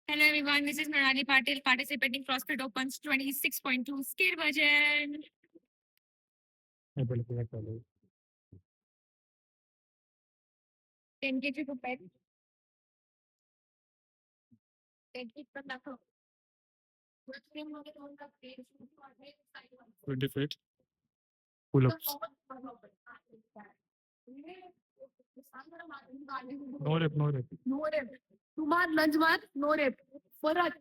Hello everyone, this is Mrinali Patil participating CrossFit Opens 26.2 skill version. 10 kg to pet. 10 kg पण दाखव. 20 feet pull-ups. No rep, no rep. No rep. तू मार लंज मार, no rep. परत.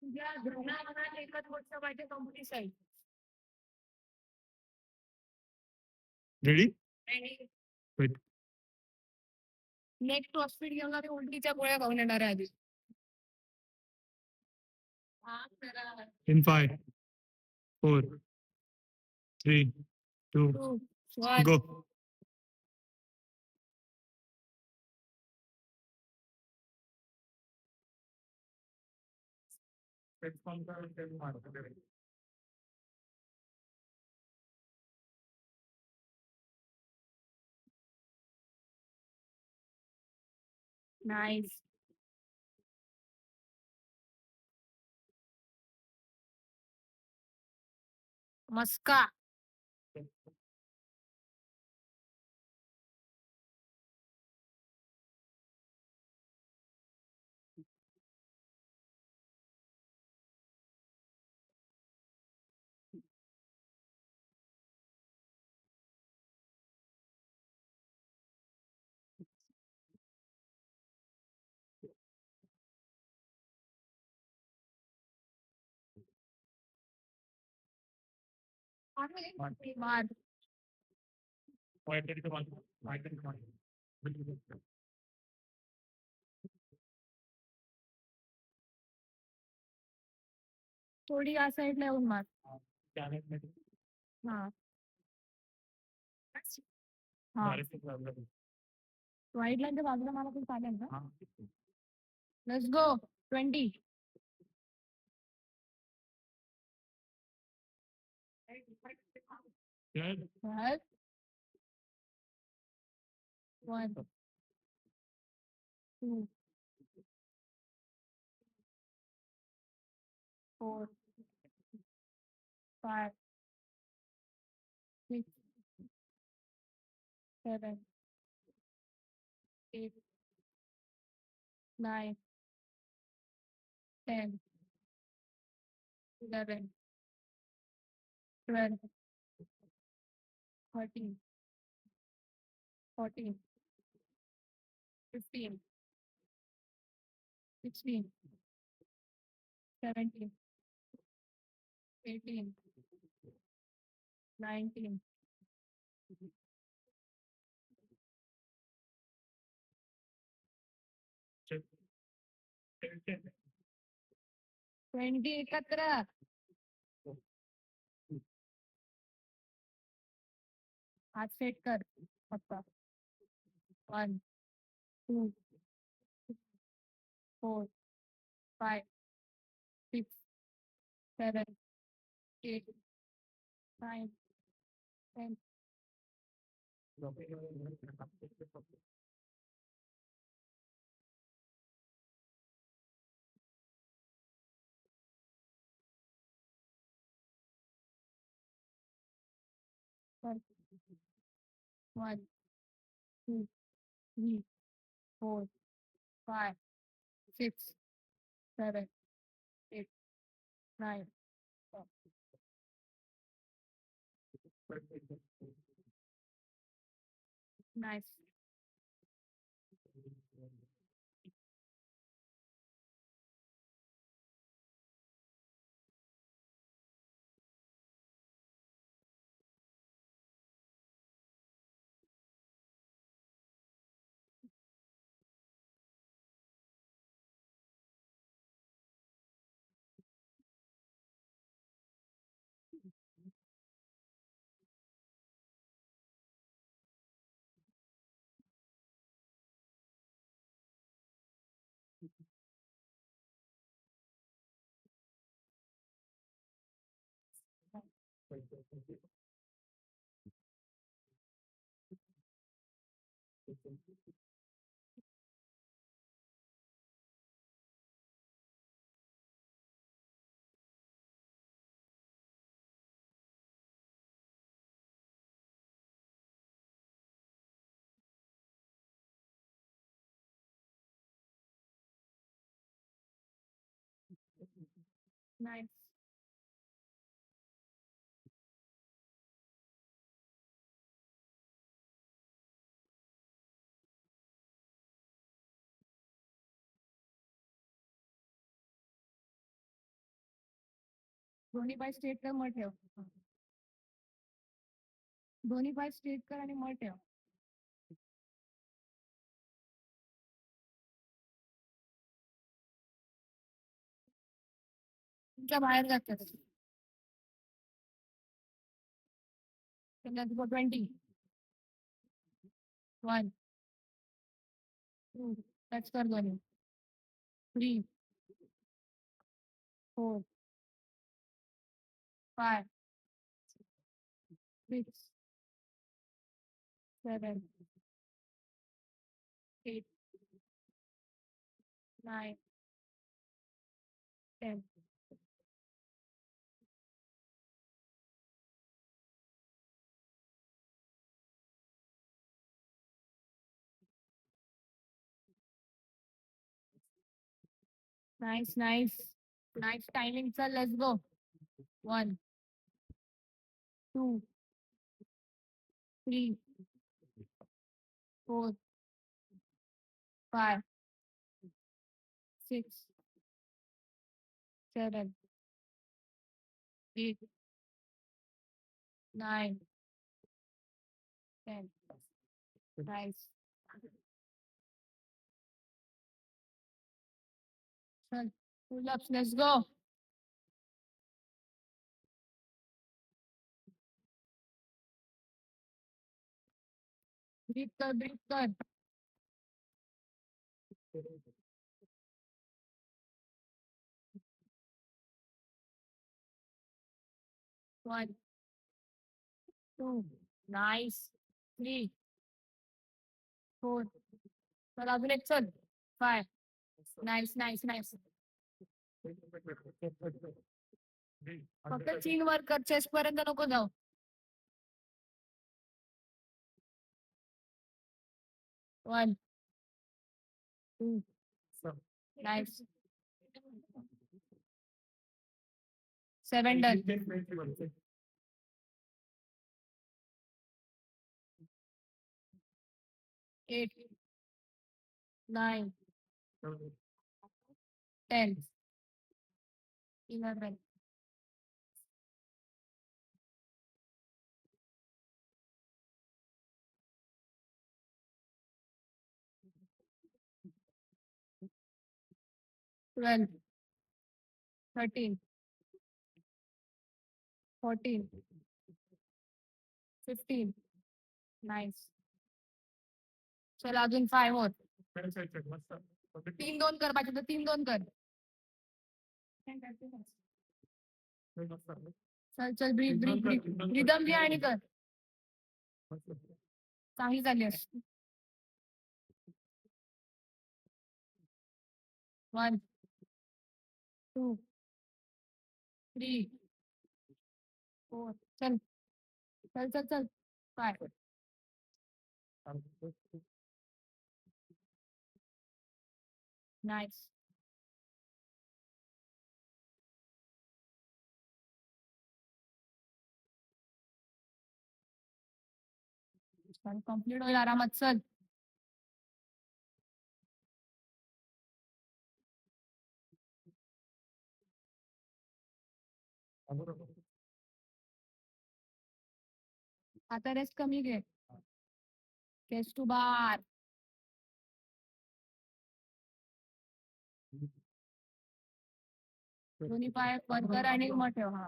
तुझ्या घरात एकच गोष्ट पाहिजे company side. Ready? Wait. Next CrossFit घेऊन ते उलटीच्या गोळ्या खाऊन येणार आहे आधी. In 5, 4, 3, 2, 1. go. Nice. मस्का. मार. थोडी या साईडला येऊन मार. हा. हा. वाईट लाईनच्या बाजूला मला पण चालेल ना. Let's go. 20. Good. 1, 2, 4, 5, 6, 7, 8, 9, 10, 11, 12, 13, 14, 15, 16, 17, 18, 19, 20 एकत्र. हात सेट कर फक्त. 1, 2, 4, 5, 6, 7, 8, 9, 10. One, 2, 3, 4, 5, 6, 7, 8, 9. Nice. Nice. दोन्ही पाय स्ट्रेट कर मग ठेव. दोन्ही पाय स्ट्रेट कर आणि मग ठेव. तुमच्या बाहेर जातात. Let's go 20. 1, 2, टच कर दोन्ही. 3, 4, 5, 6, 7, 8, 9, 10. Nice, nice. Nice timing, sir. Let's go. 1, 2, 3, 4, 5, 6, 7, 8, 9, 10. Nice. Sir, pull ups. Let's go. Breathe कर, breathe कर. 1, 2, nice. 3, 4. चल अजून एक चल. 5. Nice, nice, nice. फक्त चीन वर कर, चेस्ट पर्यंत नको जाऊ. 1, 2, nice. 7 done. 8, 9, 10, 11, 12, 13, 14, 15. Nice. चल अजून 5 more. 3 2 कर पाहिजे तर 3 2 कर. चल चल ब्रीथ ब्रीथ ब्रीथ रिदम घे आणि कर. चांगली झाली असते. 1, 2, 3, 4. चल चल चल चल. 5. Nice. कम्प्लीट होईल आरामात. चल. आता रेस्ट कमी घे. चेस्ट टू बार. दोन्ही पाय बंद कर आणि मग ठेव. हा.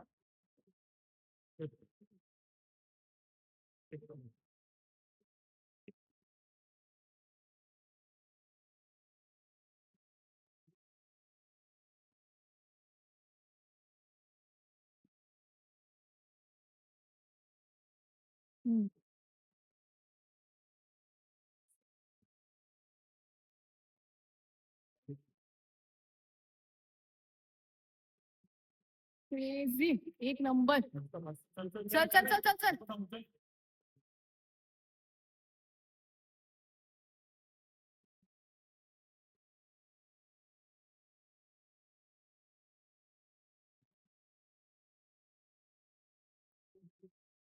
हम्म. क्रेझी एक नंबर. चल चल चल चल चल.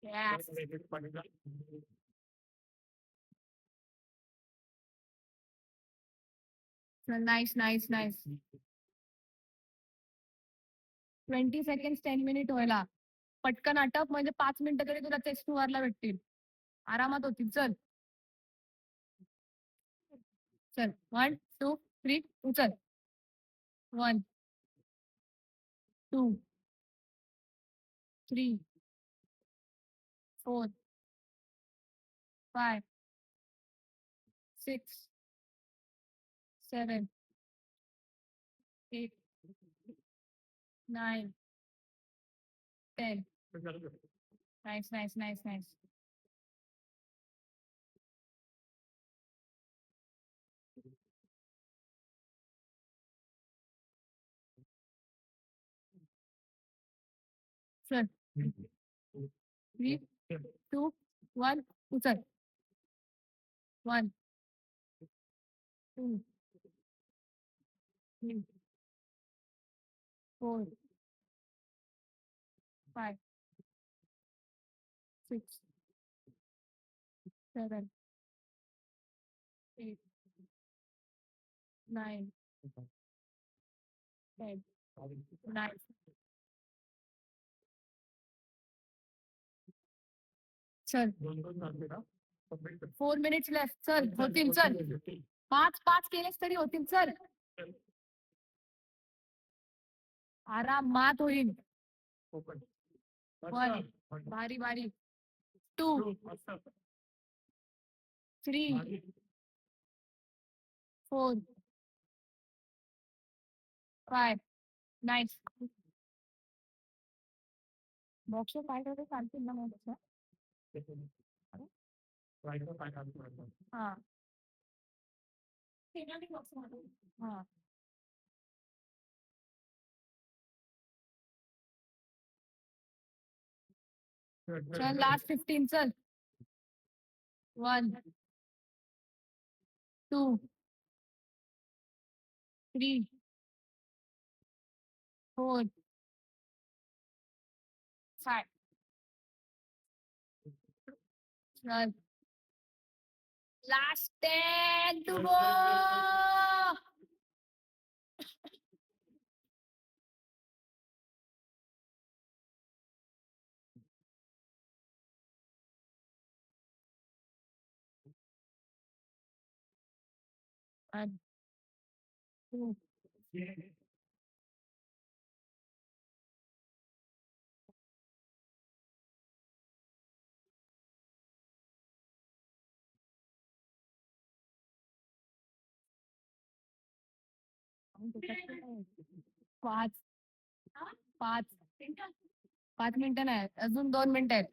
Yes. Nice, nice, nice. 20 seconds 10 minute व्हायला. पटकन आटप म्हणजे 5 मिनिटं तरी तुला चेस्ट मारला भेटतील. आरामात होतील. चल चल 1 2 3 उचल. 1 2 3 4 5 6 7 8 9 10. Nice, nice, nice, nice. चल 3 2 1 उचल. 1 2 3 4 5 6 7 8 9 10. Nice. चल 4 minutes left. चल होतील. चल 5 केलेस तरी होतील. चल आरामात होईल. 1 भारी भारी. 2 3 4 5. नाईस. बॉक्सवर काय करते चालतील ना मग तसं? हा हा. चल लास्ट 15. चल 1 2 3 4 5. चल last 10 to go. One, two, पाच 5 मिनिटं नाही अजून 2 मिनिटं आहेत.